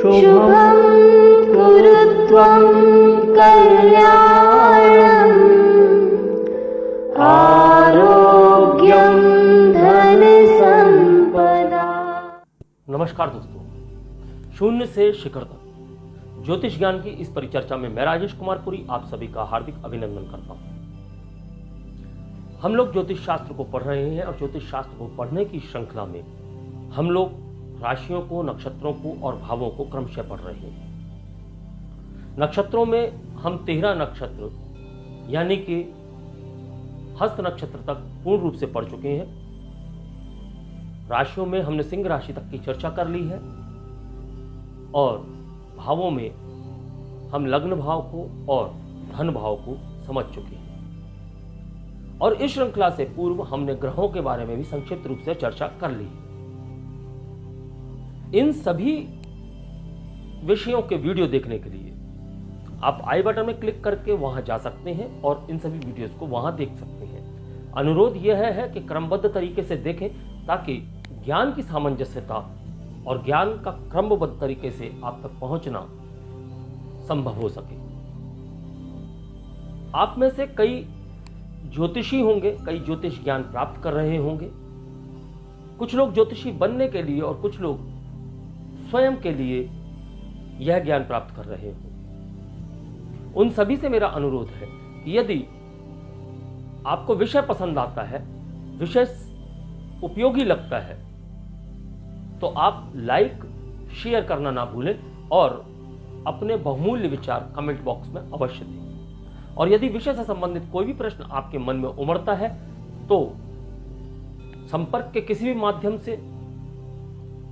शुभं कुरु त्वं कल्याणम् आरोग्यं धनसंपदा। नमस्कार दोस्तों, शून्य से शिखर तक ज्योतिष ज्ञान की इस परिचर्चा में मैं राजेश कुमार पुरी आप सभी का हार्दिक अभिनंदन करता हूं। हम लोग ज्योतिष शास्त्र को पढ़ रहे हैं और ज्योतिष शास्त्र को पढ़ने की श्रृंखला में हम लोग राशियों को, नक्षत्रों को और भावों को क्रमशः पढ़ रहे हैं। नक्षत्रों में हम 13 नक्षत्र यानी कि हस्त नक्षत्र तक पूर्ण रूप से पढ़ चुके हैं। राशियों में हमने सिंह राशि तक की चर्चा कर ली है और भावों में हम लग्न भाव को और धन भाव को समझ चुके हैं। और इस श्रृंखला से पूर्व हमने ग्रहों के बारे में भी संक्षिप्त रूप से चर्चा कर ली है। इन सभी विषयों के वीडियो देखने के लिए आप आई बटन में क्लिक करके वहां जा सकते हैं और इन सभी वीडियोस को वहां देख सकते हैं। अनुरोध यह है कि क्रमबद्ध तरीके से देखें ताकि ज्ञान की सामंजस्यता और ज्ञान का क्रमबद्ध तरीके से आप तक पहुंचना संभव हो सके। आप में से कई ज्योतिषी होंगे, कई ज्योतिष ज्ञान प्राप्त कर रहे होंगे। कुछ लोग ज्योतिषी बनने के लिए और कुछ लोग स्वयं के लिए यह ज्ञान प्राप्त कर रहे हों। उन सभी से मेरा अनुरोध है कि यदि आपको विषय पसंद आता है, विषय उपयोगी लगता है, तो आप लाइक शेयर करना ना भूलें और अपने बहुमूल्य विचार कमेंट बॉक्स में अवश्य दें। और यदि विषय से संबंधित कोई भी प्रश्न आपके मन में उमड़ता है तो संपर्क के किसी भी माध्यम से,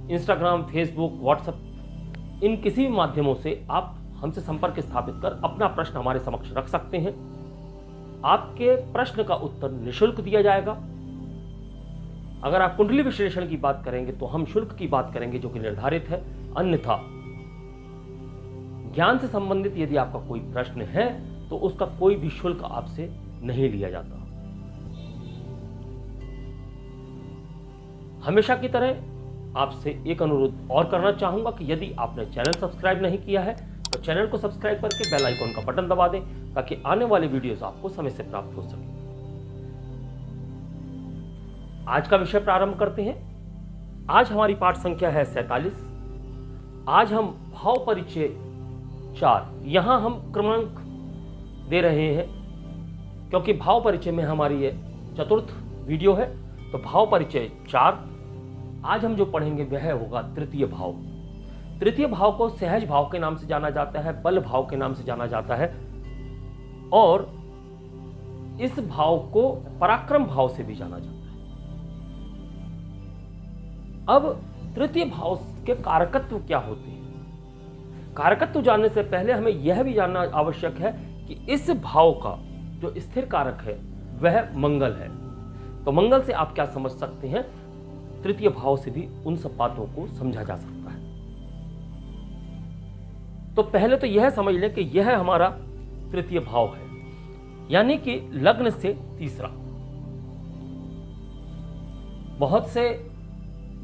इंस्टाग्राम, फेसबुक, व्हाट्सएप, इन किसी भी माध्यमों से आप हमसे संपर्क स्थापित कर अपना प्रश्न हमारे समक्ष रख सकते हैं। आपके प्रश्न का उत्तर निःशुल्क दिया जाएगा। अगर आप कुंडली विश्लेषण की बात करेंगे तो हम शुल्क की बात करेंगे जो कि निर्धारित है। अन्यथा ज्ञान से संबंधित यदि आपका कोई प्रश्न है तो उसका कोई भी शुल्क आपसे नहीं लिया जाता। हमेशा की तरह आपसे एक अनुरोध और करना चाहूंगा कि यदि आपने चैनल सब्सक्राइब नहीं किया है तो चैनल को सब्सक्राइब करके बेल आइकॉन का बटन दबा दें ताकि आने वाले वीडियोस आपको समय से प्राप्त हो सके। आज का विषय प्रारंभ करते हैं। आज हमारी पाठ संख्या है 47। आज हम भाव परिचय 4, यहां हम क्रमांक दे रहे हैं क्योंकि भाव परिचय में हमारी ये चतुर्थ वीडियो है। तो भाव परिचय 4 आज हम जो पढ़ेंगे वह होगा तृतीय भाव। तृतीय भाव को सहज भाव के नाम से जाना जाता है, बल भाव के नाम से जाना जाता है और इस भाव को पराक्रम भाव से भी जाना जाता है। अब तृतीय भाव के कारकत्व क्या होते हैं? कारकत्व जानने से पहले हमें यह भी जानना आवश्यक है कि इस भाव का जो स्थिर कारक है वह मंगल है। तो मंगल से आप क्या समझ सकते हैं? तृतीय भाव से भी उन सब बातों को समझा जा सकता है। तो पहले तो यह समझ लें कि यह हमारा तृतीय भाव है, यानी कि लग्न से तीसरा। बहुत से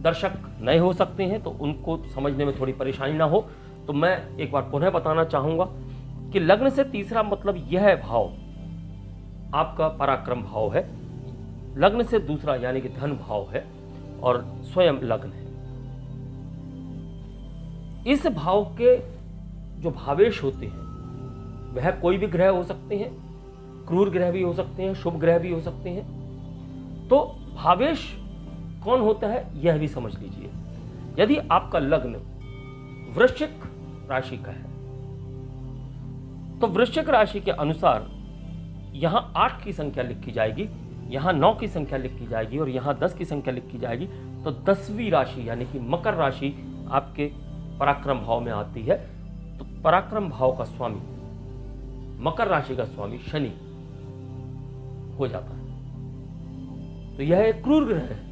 दर्शक नए हो सकते हैं तो उनको समझने में थोड़ी परेशानी ना हो, तो मैं एक बार पुनः बताना चाहूंगा कि लग्न से तीसरा मतलब यह भाव आपका पराक्रम भाव है। लग्न से दूसरा यानी कि धन भाव है और स्वयं लग्न है। इस भाव के जो भावेश होते हैं वह कोई भी ग्रह हो सकते हैं, क्रूर ग्रह भी हो सकते हैं, शुभ ग्रह भी हो सकते हैं। तो भावेश कौन होता है यह भी समझ लीजिए। यदि आपका लग्न वृश्चिक राशि का है तो वृश्चिक राशि के अनुसार यहां 8 की संख्या लिखी जाएगी, यहां 9 की संख्या लिखी जाएगी और यहां 10 की संख्या लिखी जाएगी। तो 10वीं राशि यानी कि मकर राशि आपके पराक्रम भाव में आती है। तो पराक्रम भाव का स्वामी, मकर राशि का स्वामी शनि हो जाता है। तो यह एक क्रूर ग्रह है।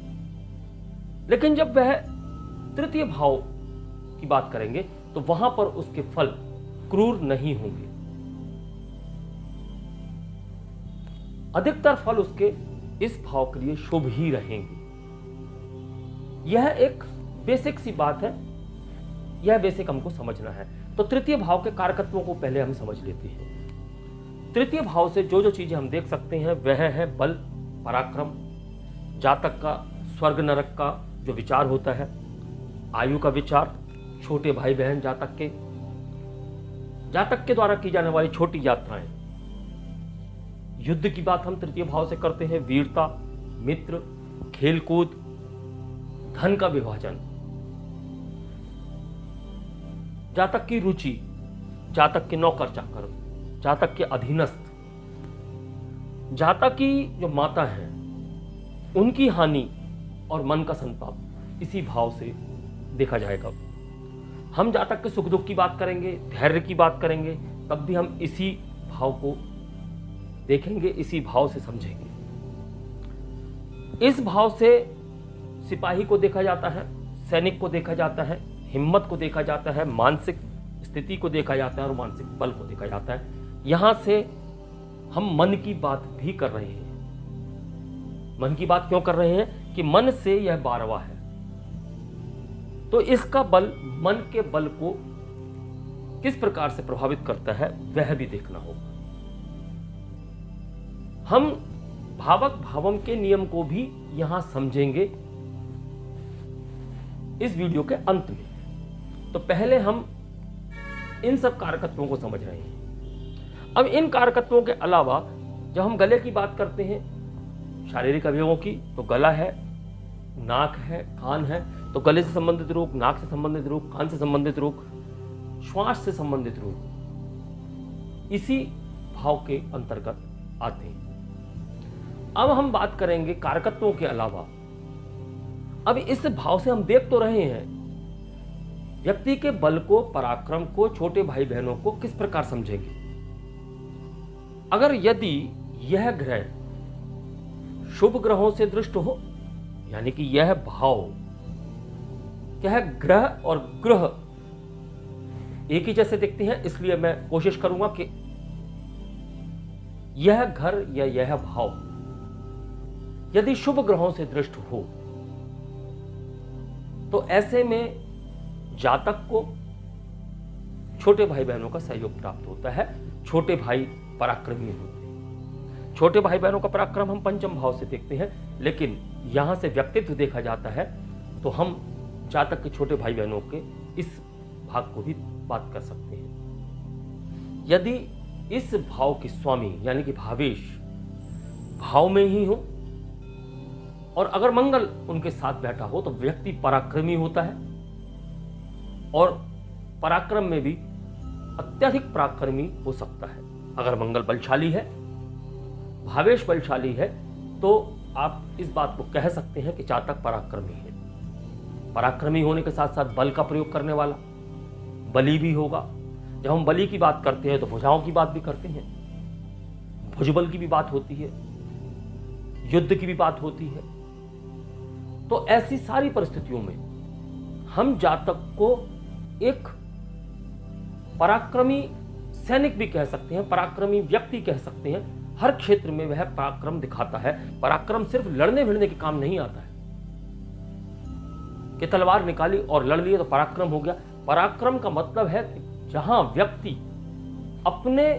लेकिन जब वह तृतीय भाव की बात करेंगे तो वहां पर उसके फल क्रूर नहीं होंगे। अधिकतर फल उसके इस भाव के लिए शुभ ही रहेंगे। यह एक बेसिक सी बात है यह बेसिक हमको समझना है। तो तृतीय भाव के कारकत्वों को पहले हम समझ लेते हैं। तृतीय भाव से जो जो चीजें हम देख सकते हैं वह है बल, पराक्रम, जातक का स्वर्ग नरक का जो विचार होता है, आयु का विचार, छोटे भाई बहन जातक के द्वारा की जाने वाली छोटी यात्राएं, युद्ध की बात हम तृतीय भाव से करते हैं, वीरता, मित्र, खेलकूद, धन का विभाजन, जातक की रुचि, जातक के नौकर चाकर, जातक के अधीनस्थ, जातक की जो माता है उनकी हानि और मन का संताप इसी भाव से देखा जाएगा। हम जातक के सुख दुख की बात करेंगे, धैर्य की बात करेंगे, तब भी हम इसी भाव को देखेंगे, इसी भाव से समझेंगे। इस भाव से सिपाही को देखा जाता है, सैनिक को देखा जाता है, हिम्मत को देखा जाता है, मानसिक स्थिति को देखा जाता है और मानसिक बल को देखा जाता है। यहां से हम मन की बात भी कर रहे हैं। मन की बात क्यों कर रहे हैं कि मन से यह 12वां है, तो इसका बल मन के बल को किस प्रकार से प्रभावित करता है वह भी देखना होगा। हम भावक भावम के नियम को भी यहां समझेंगे इस वीडियो के अंत में। तो पहले हम इन सब कारकत्वों को समझ रहे हैं। अब इन कारकत्वों के अलावा जब हम गले की बात करते हैं, शारीरिक अवयवों की, तो गला है, नाक है, कान है, तो गले से संबंधित रोग, नाक से संबंधित रोग, कान से संबंधित रोग, श्वास से संबंधित रोग इसी भाव के अंतर्गत आते हैं। अब हम बात करेंगे कारकत्वों के अलावा। अब इस भाव से हम देख तो रहे हैं व्यक्ति के बल को, पराक्रम को, छोटे भाई बहनों को किस प्रकार समझेंगे। अगर यदि यह ग्रह शुभ ग्रहों से दृष्ट हो, यानी कि यह भाव, यह ग्रह और ग्रह एक ही जैसे दिखते हैं, इसलिए मैं कोशिश करूंगा कि यह घर या यह भाव यदि शुभ ग्रहों से दृष्ट हो तो ऐसे में जातक को छोटे भाई बहनों का सहयोग प्राप्त होता है। छोटे भाई पराक्रमी होते हैं। छोटे भाई बहनों का पराक्रम हम पंचम भाव से देखते हैं, लेकिन यहां से व्यक्तित्व देखा जाता है तो हम जातक के छोटे भाई बहनों के इस भाग को भी बात कर सकते हैं। यदि इस भाव के स्वामी यानी कि भावेश भाव में ही हो और अगर मंगल उनके साथ बैठा हो तो व्यक्ति पराक्रमी होता है, और पराक्रम में भी अत्यधिक पराक्रमी हो सकता है। अगर मंगल बलशाली है, भावेश बलशाली है, तो आप इस बात को कह सकते हैं कि जातक पराक्रमी है। पराक्रमी होने के साथ साथ बल का प्रयोग करने वाला, बली भी होगा। जब हम बली की बात करते हैं तो भुजाओं की बात भी करते हैं, भुजबल की भी बात होती है, युद्ध की भी बात होती है। तो ऐसी सारी परिस्थितियों में हम जातक को एक पराक्रमी सैनिक भी कह सकते हैं, पराक्रमी व्यक्ति कह सकते हैं। हर क्षेत्र में वह पराक्रम दिखाता है। पराक्रम सिर्फ लड़ने भिड़ने के काम नहीं आता है कि तलवार निकाली और लड़ लिए तो पराक्रम हो गया। पराक्रम का मतलब है कि जहां व्यक्ति अपने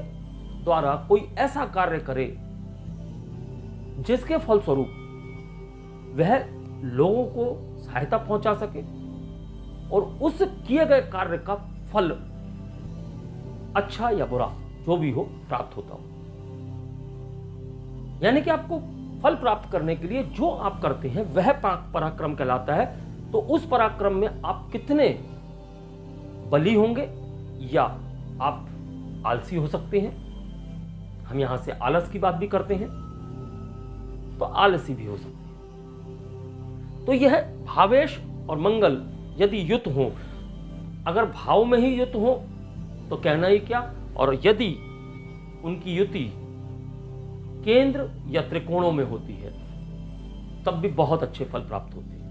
द्वारा कोई ऐसा कार्य करे जिसके फलस्वरूप वह लोगों को सहायता पहुंचा सके और उस किए गए कार्य का फल अच्छा या बुरा जो भी हो प्राप्त होता हो। यानी कि आपको फल प्राप्त करने के लिए जो आप करते हैं वह पराक्रम कहलाता है। तो उस पराक्रम में आप कितने बली होंगे या आप आलसी हो सकते हैं। हम यहां से आलस की बात भी करते हैं, तो आलसी भी हो सकते हैं। तो यह भावेश और मंगल यदि युत हो, अगर भाव में ही युत हो तो कहना ही क्या, और यदि उनकी युति केंद्र या त्रिकोणों में होती है तब भी बहुत अच्छे फल प्राप्त होते हैं।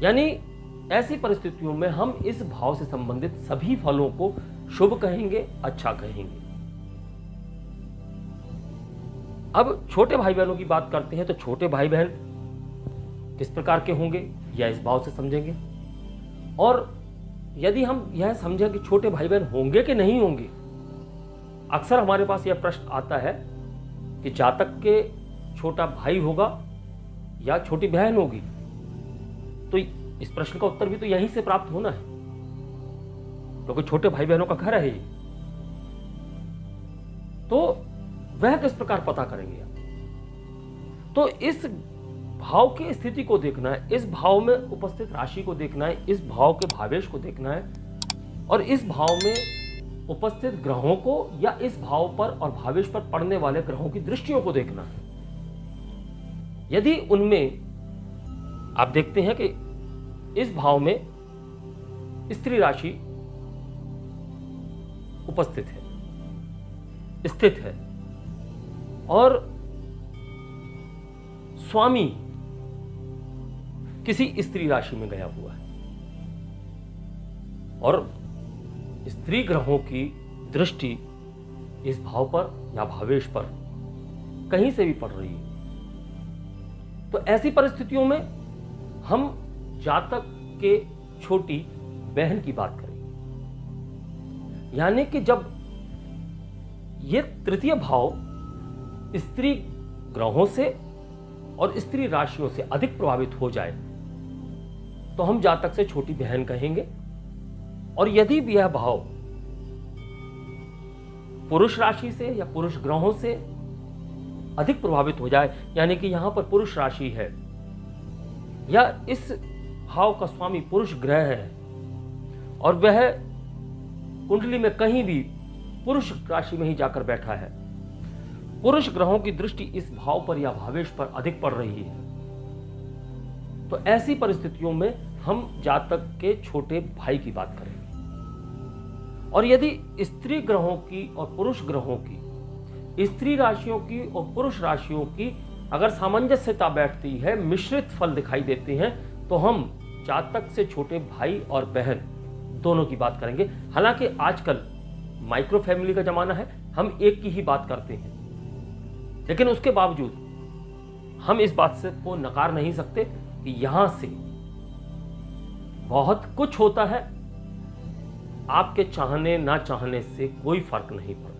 यानी ऐसी परिस्थितियों में हम इस भाव से संबंधित सभी फलों को शुभ कहेंगे, अच्छा कहेंगे। अब छोटे भाई बहनों की बात करते हैं, तो छोटे भाई बहन किस प्रकार के होंगे या इस भाव से समझेंगे। और यदि हम यह समझें कि छोटे भाई बहन होंगे कि नहीं होंगे, अक्सर हमारे पास यह प्रश्न आता है कि जातक के छोटा भाई होगा या छोटी बहन होगी। तो इस प्रश्न का उत्तर भी तो यहीं से प्राप्त होना है, क्योंकि छोटे भाई बहनों का घर है ये। तो वह किस प्रकार पता करेंगे आप? तो इस भाव की स्थिति को देखना है, इस भाव में उपस्थित राशि को देखना है, इस भाव के भावेश को देखना है, और इस भाव में उपस्थित ग्रहों को या इस भाव पर और भावेश पर पड़ने वाले ग्रहों की दृष्टियों को देखना है। यदि उनमें आप देखते हैं कि इस भाव में स्त्री राशि उपस्थित है, स्थित है, और स्वामी किसी स्त्री राशि में गया हुआ है, और स्त्री ग्रहों की दृष्टि इस भाव पर या भावेश पर कहीं से भी पड़ रही है, तो ऐसी परिस्थितियों में हम जातक के छोटी बहन की बात करेंगे। यानी कि जब ये तृतीय भाव स्त्री ग्रहों से और स्त्री राशियों से अधिक प्रभावित हो जाए तो हम जातक से छोटी बहन कहेंगे। और यदि भी यह भाव पुरुष राशि से या पुरुष ग्रहों से अधिक प्रभावित हो जाए, यानी कि यहां पर पुरुष राशि है या इस भाव का स्वामी पुरुष ग्रह है और वह कुंडली में कहीं भी पुरुष राशि में ही जाकर बैठा है, पुरुष ग्रहों की दृष्टि इस भाव पर या भावेश पर अधिक पड़ रही है, तो ऐसी परिस्थितियों में हम जातक के छोटे भाई की बात करेंगे। और यदि स्त्री ग्रहों की और पुरुष ग्रहों की, स्त्री राशियों की और पुरुष राशियों की अगर सामंजस्यता बैठती है, मिश्रित फल दिखाई देते हैं, तो हम जातक से छोटे भाई और बहन दोनों की बात करेंगे। हालांकि आजकल माइक्रो फैमिली का जमाना है, हम एक की ही बात करते हैं, लेकिन उसके बावजूद हम इस बात से को नकार नहीं सकते कि यहां से बहुत कुछ होता है। आपके चाहने ना चाहने से कोई फर्क नहीं पड़ता।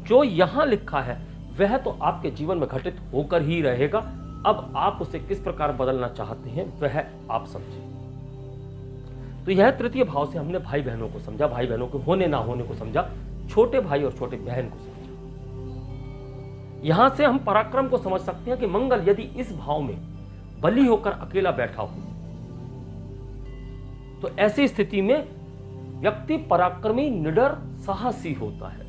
जो यहां लिखा है वह तो आपके जीवन में घटित होकर ही रहेगा। अब आप उसे किस प्रकार बदलना चाहते हैं वह आप समझें। तो यह तृतीय भाव से हमने भाई बहनों को समझा, भाई बहनों के होने ना होने को समझा, छोटे भाई और छोटे बहन को समझा। यहां से हम पराक्रम को समझ सकते हैं कि मंगल यदि इस भाव में बली होकर अकेला बैठा हो तो ऐसी स्थिति में व्यक्ति पराक्रमी, निडर, साहसी होता है।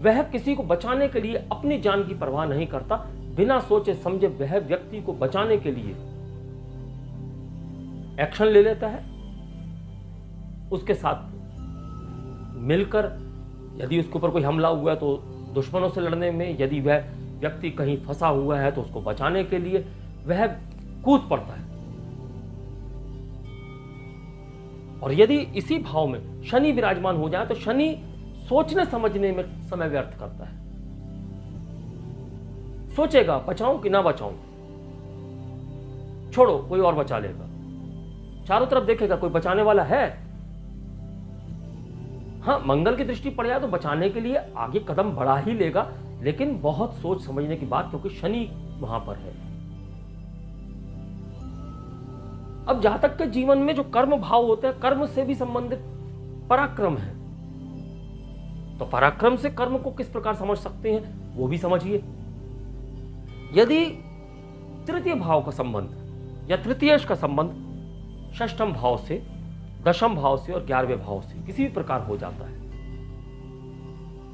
वह किसी को बचाने के लिए अपनी जान की परवाह नहीं करता। बिना सोचे समझे वह व्यक्ति को बचाने के लिए एक्शन ले लेता है। उसके साथ मिलकर यदि उसके ऊपर कोई हमला हुआ है तो दुश्मनों से लड़ने में, यदि वह व्यक्ति कहीं फंसा हुआ है तो उसको बचाने के लिए वह कूद पड़ता है। और यदि इसी भाव में शनि विराजमान हो जाए तो शनि सोचने समझने में समय व्यर्थ करता है। सोचेगा बचाऊं कि ना बचाऊं, छोड़ो कोई और बचा लेगा। चारों तरफ देखेगा कोई बचाने वाला है। हाँ, मंगल की दृष्टि पड़ जाए तो बचाने के लिए आगे कदम बढ़ा ही लेगा, लेकिन बहुत सोच समझने की बात, क्योंकि शनि वहां पर है। अब जातक के जीवन में जो कर्म भाव होते हैं, कर्म से भी संबंधित पराक्रम है, तो पराक्रम से कर्म को किस प्रकार समझ सकते हैं वो भी समझिए। यदि तृतीय भाव का संबंध या तृतीयश का संबंध षष्ठम भाव से, दशम भाव से और 11वें भाव से किसी भी प्रकार हो जाता है,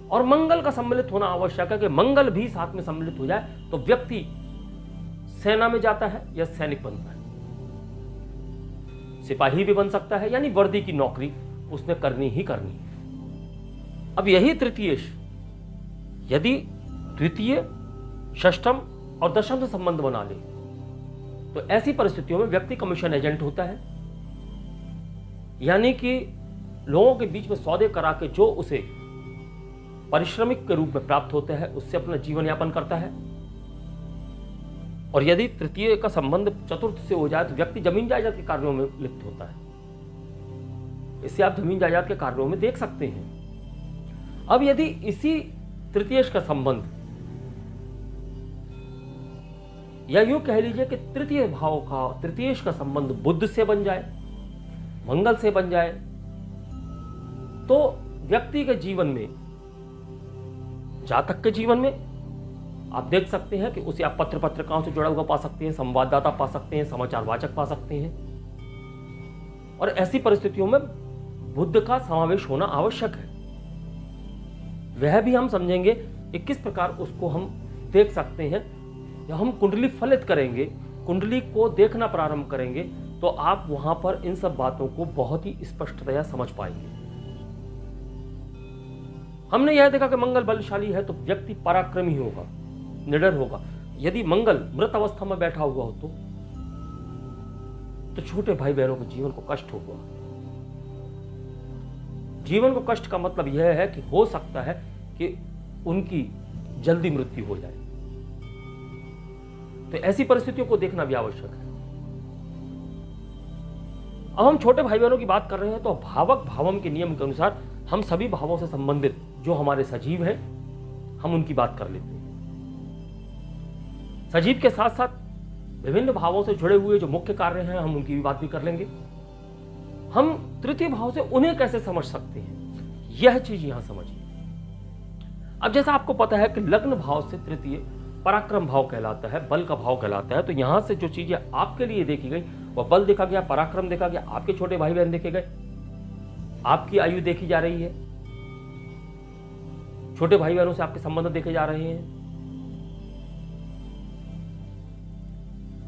और मंगल का सम्मिलित होना आवश्यक है कि मंगल भी साथ में सम्मिलित हो जाए, तो व्यक्ति सेना में जाता है या सैनिक बनता है, सिपाही भी बन सकता है, यानी वर्दी की नौकरी उसने करनी ही करनी है। अब यही तृतीयश यदि द्वितीय, षष्ठम और दशम से संबंध बना ले तो ऐसी परिस्थितियों में व्यक्ति कमीशन एजेंट होता है, यानी कि लोगों के बीच में सौदे करा के जो उसे पारिश्रमिक के रूप में प्राप्त होता है उससे अपना जीवन यापन करता है। और यदि तृतीय का संबंध चतुर्थ से हो जाए तो व्यक्ति जमीन जायदाद के कार्यों में लिप्त होता है। इससे आप जमीन जायदाद के कार्यों में देख सकते हैं। अब यदि इसी तृतीयेश का संबंध, या यूं कह लीजिए कि तृतीय भाव का, तृतीयेश का संबंध बुध से बन जाए, मंगल से बन जाए, तो व्यक्ति के जीवन में, जातक के जीवन में आप देख सकते हैं कि उसे आप पत्र पत्रिकाओं से जुड़ा हुआ पा सकते हैं, संवाददाता पा सकते हैं, समाचार वाचक पा सकते हैं। और ऐसी परिस्थितियों में बुध का समावेश होना आवश्यक है। वह भी हम समझेंगे कि किस प्रकार उसको हम देख सकते हैं। जब हम कुंडली फलित करेंगे, कुंडली को देखना प्रारंभ करेंगे, तो आप वहां पर इन सब बातों को बहुत ही स्पष्टतया समझ पाएंगे। हमने यह देखा कि मंगल बलशाली है तो व्यक्ति पराक्रमी होगा, निडर होगा। यदि मंगल मृत अवस्था में बैठा हुआ हो तो छोटे भाई बहनों के जीवन को कष्ट होगा। जीवन को कष्ट का मतलब यह है कि हो सकता है कि उनकी जल्दी मृत्यु हो जाए। तो ऐसी परिस्थितियों को देखना भी आवश्यक है। अब हम छोटे भाई बहनों की बात कर रहे हैं तो भावक भावम के नियम के अनुसार हम सभी भावों से संबंधित जो हमारे सजीव हैं, हम उनकी बात कर लेते हैं। सजीव के साथ साथ विभिन्न भावों से जुड़े हुए जो मुख्य कार्य हैं, हम उनकी भी बात भी कर लेंगे। हम तृतीय भाव से उन्हें कैसे समझ सकते हैं, यह चीज यहां समझिए। अब जैसा आपको पता है कि लग्न भाव से तृतीय पराक्रम भाव कहलाता है, बल का भाव कहलाता है। तो यहां से जो चीजें आपके लिए देखी गई वह बल देखा गया, पराक्रम देखा गया, आपके छोटे भाई बहन देखे गए, आपकी आयु देखी जा रही है, छोटे भाई बहनों से आपके संबंध देखे जा रहे हैं।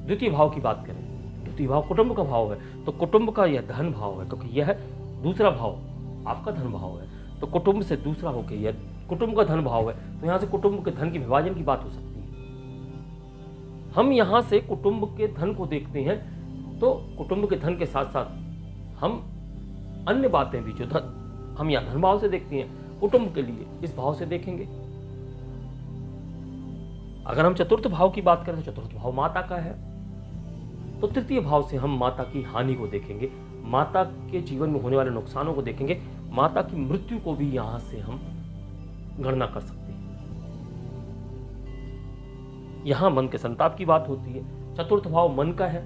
द्वितीय भाव की बात करें, द्वितीय भाव कुटुंब का भाव है, तो कुटुंब का यह धन भाव है, क्योंकि यह दूसरा भाव आपका धन भाव है। तो कुटुंब से दूसरा होकर यह कुटुंब का धन भाव है, तो यहां से कुटुंब के धन की विभाजन की बात हो सकती है। हम यहां से कुटुंब के धन को देखते हैं, तो कुटुंब के धन के साथ साथ हम अन्य बातें भी जो धन हम यहां धन भाव से देखते हैं, कुटुंब के लिए इस भाव से देखेंगे। अगर हम चतुर्थ भाव की बात करें तो चतुर्थ भाव माता का है, तो तृतीय भाव से हम माता की हानि को देखेंगे, माता के जीवन में होने वाले नुकसानों को देखेंगे, माता की मृत्यु को भी यहां से हम गणना कर सकते हैं। यहां मन के संताप की बात होती है। चतुर्थ भाव मन का है,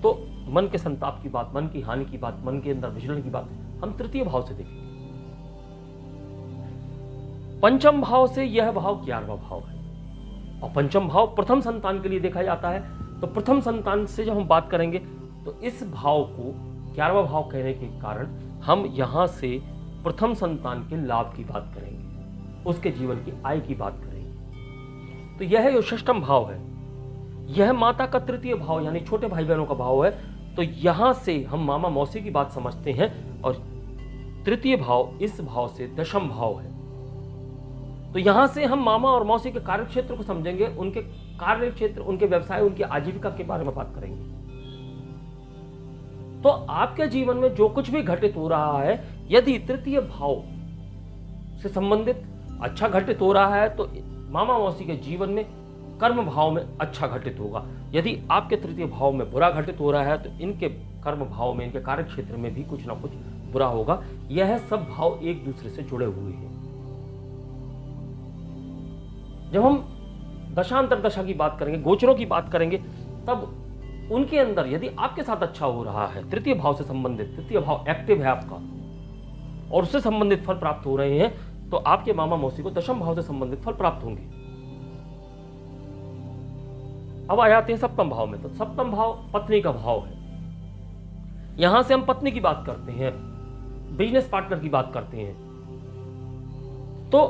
तो मन के संताप की बात, मन की हानि की बात, मन के अंदर विचलन की बात हम तृतीय भाव से देखेंगे। पंचम भाव से यह भाव 11वां भाव है, और पंचम भाव प्रथम संतान के लिए देखा जाता है। तो प्रथम संतान से जब हम बात करेंगे तो इस भाव को 11वां भाव कहने के कारण हम यहां से प्रथम संतान के लाभ की बात करेंगे, उसके जीवन की आय की बात करेंगे। तो यह जो षष्ठम भाव है, यह माता का तृतीय भाव यानी छोटे भाई बहनों का भाव है। तो यहां से हम मामा मौसी की बात समझते हैं, और तृतीय भाव इस भाव से दशम भाव है। तो यहां से हम मामा और मौसी के कार्य क्षेत्र को समझेंगे, उनके कार्य क्षेत्र, उनके व्यवसाय, उनकी आजीविका के बारे में बात करेंगे। तो आपके जीवन में जो कुछ भी घटित हो रहा है, यदि तृतीय भाव से संबंधित अच्छा घटित हो रहा है तो मामा मौसी के जीवन में कर्म भाव में अच्छा घटित होगा। यदि आपके तृतीय भाव में बुरा घटित हो रहा है तो इनके कर्म भाव में, इनके कार्य क्षेत्र में भी कुछ ना कुछ बुरा होगा। यह सब भाव एक दूसरे से जुड़े हुए हैं। जब हम दशांतर दशा की बात करेंगे, गोचरों की बात करेंगे, तब उनके अंदर यदि आपके साथ अच्छा हो रहा है, तृतीय भाव से संबंधित, तृतीय भाव एक्टिव है आपका और उससे संबंधित फल प्राप्त हो रहे हैं, तो आपके मामा मौसी को दशम भाव से संबंधित फल प्राप्त होंगे। अब आ जाते हैं सप्तम भाव में। तो सप्तम भाव पत्नी का भाव है। यहां से हम पत्नी की बात करते हैं, बिजनेस पार्टनर की बात करते हैं। तो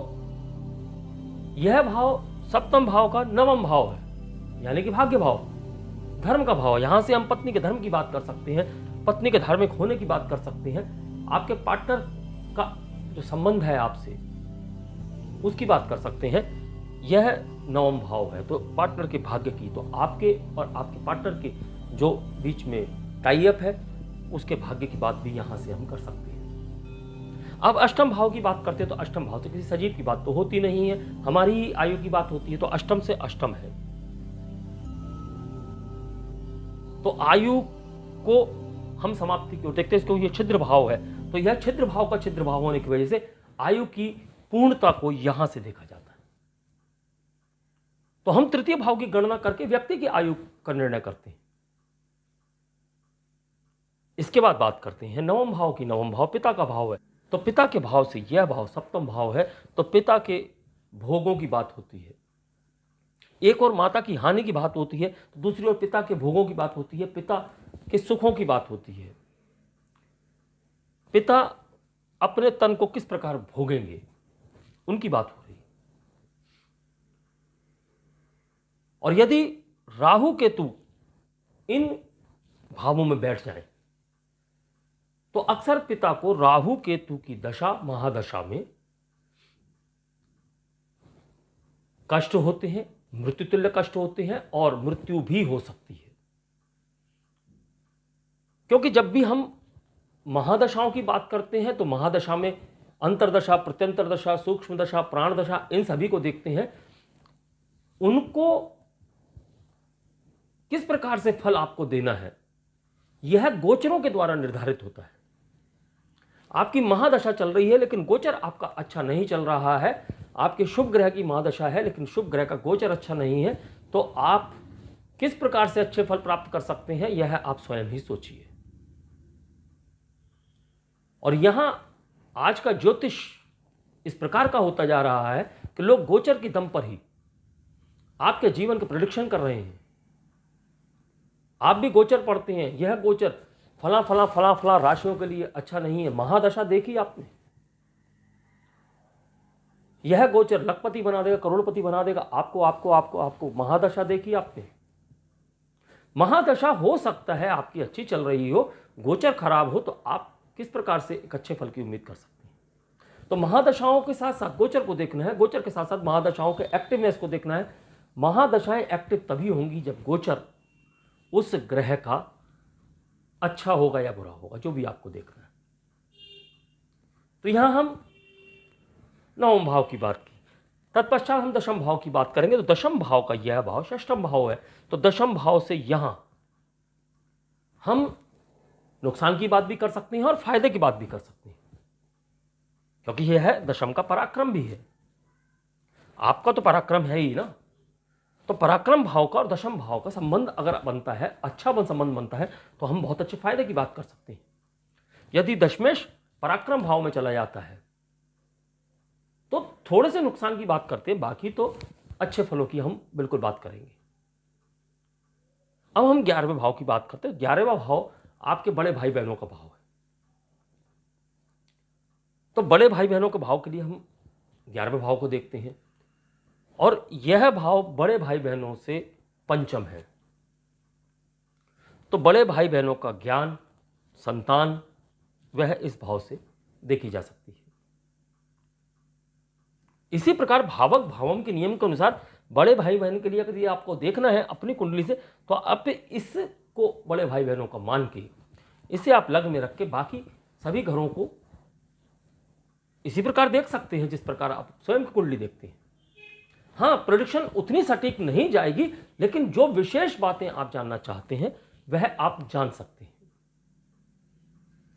यह भाव सप्तम भाव का नवम भाव है, यानी कि भाग्य भाव, धर्म का भाव। यहां से हम पत्नी के धर्म की बात कर सकते हैं, पत्नी के धार्मिक होने की बात कर सकते हैं, आपके पार्टनर का जो संबंध है आपसे उसकी बात कर सकते हैं। यह नवम भाव है, तो पार्टनर के भाग्य की, तो आपके और आपके पार्टनर के जो बीच में टाई अप है उसके भाग्य की बात भी यहां से हम कर सकते हैं। अब अष्टम भाव की बात करते हैं, तो अष्टम भाव से किसी सजीव की बात तो होती नहीं है, हमारी ही आयु की बात होती है। तो अष्टम से अष्टम है, तो आयु को हम समाप्ति की ओर देखते हैं, क्योंकि ये छिद्र भाव है। तो यह छिद्र भाव का छिद्र भाव होने की वजह से आयु की पूर्णता को यहां से देखा जाता है। तो हम तृतीय भाव की गणना करके व्यक्ति की आयु का निर्णय करते हैं। इसके बाद बात करते हैं नवम भाव की। नवम भाव पिता का भाव है। तो पिता के भाव से यह भाव सप्तम भाव है। तो पिता के भोगों की बात होती है। एक और माता की हानि की बात होती है, तो दूसरी ओर पिता के भोगों की बात होती है, पिता के सुखों की बात होती है। पिता अपने तन को किस प्रकार भोगेंगे उनकी बात हो रही है। और यदि राहु केतु इन भावों में बैठ जाएं, तो अक्सर पिता को राहु केतु की दशा महादशा में कष्ट होते हैं, मृत्युतुल्य कष्ट होते हैं और मृत्यु भी हो सकती है। क्योंकि जब भी हम महादशाओं की बात करते हैं तो महादशा में अंतरदशा, प्रत्यंतर दशा, सूक्ष्म दशा, प्राण दशा, इन सभी को देखते हैं। उनको किस प्रकार से फल आपको देना है यह गोचरों के द्वारा निर्धारित होता है। आपकी महादशा चल रही है लेकिन गोचर आपका अच्छा नहीं चल रहा है, आपके शुभ ग्रह की महादशा है लेकिन शुभ ग्रह का गोचर अच्छा नहीं है, तो आप किस प्रकार से अच्छे फल प्राप्त कर सकते हैं यह आप स्वयं ही सोचिए। और यहां आज का ज्योतिष इस प्रकार का होता जा रहा है कि लोग गोचर की दम पर ही आपके जीवन के प्रेडिक्शन कर रहे हैं। आप भी गोचर पढ़ते हैं, यह गोचर फला फला फला फला राशियों के लिए अच्छा नहीं है। महादशा देखी आपने, यह गोचर लखपति बना देगा, करोड़पति बना देगा आपको आपको आपको आपको महादशा देखी आपने। महादशा हो सकता है आपकी अच्छी चल रही हो, गोचर खराब हो, तो आप किस प्रकार से एक अच्छे फल की उम्मीद कर सकते हैं। तो महादशाओं के साथ साथ गोचर को देखना है, गोचर के साथ साथ महादशाओं के एक्टिवनेस को देखना है। महादशाएं एक्टिव तभी होंगी जब गोचर उस ग्रह का अच्छा होगा या बुरा होगा, जो भी आपको देखना है। तो यहां हम नवम भाव की बात की, तत्पश्चात हम दशम भाव की बात करेंगे। तो दशम भाव का यह भाव षष्ठम भाव है। तो दशम भाव से यहां हम नुकसान की बात भी कर सकते हैं और फायदे की बात भी कर सकते हैं, क्योंकि यह है दशम का पराक्रम भी है। आपका तो पराक्रम है ही ना, तो पराक्रम भाव का और दशम भाव का संबंध अगर बनता है, अच्छा संबंध बनता है, तो हम बहुत अच्छे फायदे की बात कर सकते हैं। यदि दशमेश पराक्रम भाव में चला जाता है तो थोड़े से नुकसान की बात करते हैं, बाकी तो अच्छे फलों की हम बिल्कुल बात करेंगे। अब हम 11वें भाव की बात करते हैं। 11वां भाव आपके बड़े भाई बहनों का भाव है। तो बड़े भाई बहनों के भाव के लिए हम 11वें भाव को देखते हैं, और यह भाव बड़े भाई बहनों से पंचम है। तो बड़े भाई बहनों का ज्ञान, संतान, वह इस भाव से देखी जा सकती है। इसी प्रकार भावक भावम के नियम के अनुसार बड़े भाई बहन के लिए अगर ये आपको देखना है अपनी कुंडली से, तो आप इसको बड़े भाई बहनों का मान के इसे आप लग्न में रख के बाकी सभी घरों को इसी प्रकार देख सकते हैं जिस प्रकार आप स्वयं की कुंडली देखते हैं। हाँ, प्रेडिक्शन उतनी सटीक नहीं जाएगी, लेकिन जो विशेष बातें आप जानना चाहते हैं वह आप जान सकते हैं।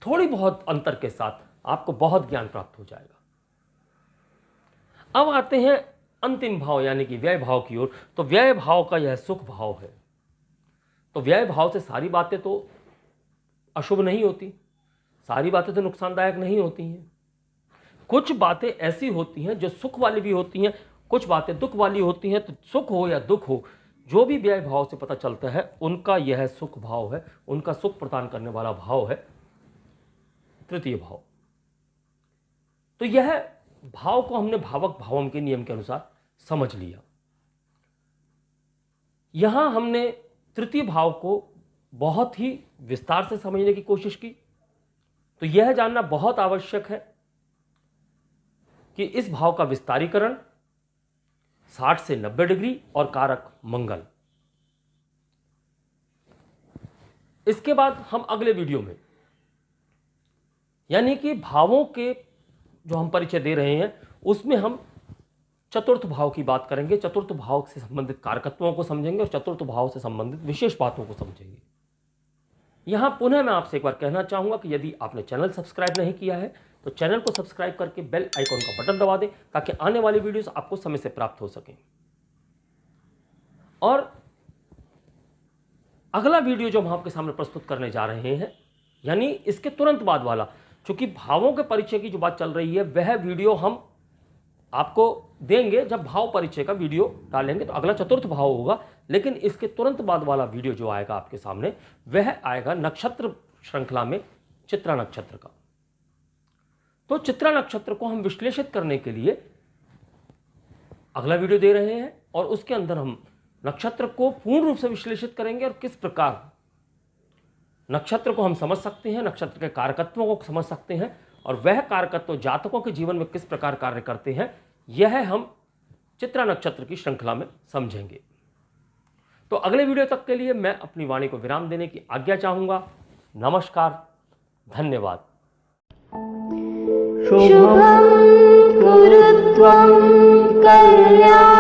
थोड़ी बहुत अंतर के साथ आपको बहुत ज्ञान प्राप्त हो जाएगा। अब आते हैं अंतिम भाव यानी कि व्यय भाव की ओर। तो व्यय भाव का यह सुख भाव है। तो व्यय भाव से सारी बातें तो अशुभ नहीं होती, सारी बातें तो नुकसानदायक नहीं होती हैं। कुछ बातें ऐसी होती हैं जो सुख वाली भी होती हैं, कुछ बातें दुख वाली होती हैं। तो सुख हो या दुख हो, जो भी व्यय भाव से पता चलता है उनका यह सुख भाव है, उनका सुख प्रदान करने वाला भाव है तृतीय भाव। तो यह भाव को हमने भावक भावम के नियम के अनुसार समझ लिया। यहां हमने तृतीय भाव को बहुत ही विस्तार से समझने की कोशिश की। तो यह जानना बहुत आवश्यक है कि इस भाव का विस्तारीकरण 60 से 90 डिग्री और कारक मंगल। इसके बाद हम अगले वीडियो में यानी कि भावों के जो हम परिचय दे रहे हैं उसमें हम चतुर्थ भाव की बात करेंगे। चतुर्थ भाव से संबंधित कारकत्वों को समझेंगे और चतुर्थ भाव से संबंधित विशेष बातों को समझेंगे। यहां पुनः मैं आपसे एक बार कहना चाहूंगा कि यदि आपने चैनल सब्सक्राइब नहीं किया है तो चैनल को सब्सक्राइब करके बेल आइकॉन का बटन दबा दें ताकि आने वाली वीडियोस आपको समय से प्राप्त हो सके। और अगला वीडियो जो हम आपके सामने प्रस्तुत करने जा रहे हैं, यानी इसके तुरंत बाद वाला, चूंकि भावों के परिचय की जो बात चल रही है वह वीडियो हम आपको देंगे जब भाव परिचय का वीडियो डालेंगे, तो अगला चतुर्थ भाव होगा। लेकिन इसके तुरंत बाद वाला वीडियो जो आएगा आपके सामने वह आएगा नक्षत्र श्रृंखला में चित्रा नक्षत्र का। तो चित्रा नक्षत्र को हम विश्लेषित करने के लिए अगला वीडियो दे रहे हैं और उसके अंदर हम नक्षत्र को पूर्ण रूप से विश्लेषित करेंगे और किस प्रकार नक्षत्र को हम समझ सकते हैं, नक्षत्र के कारकत्वों को समझ सकते हैं और वह कारकत्व जातकों के जीवन में किस प्रकार कार्य करते हैं, यह हम चित्रा नक्षत्र की श्रृंखला में समझेंगे। तो अगले वीडियो तक के लिए मैं अपनी वाणी को विराम देने की आज्ञा चाहूंगा। नमस्कार, धन्यवाद। शुभं कुरु त्वं कल्याणम्।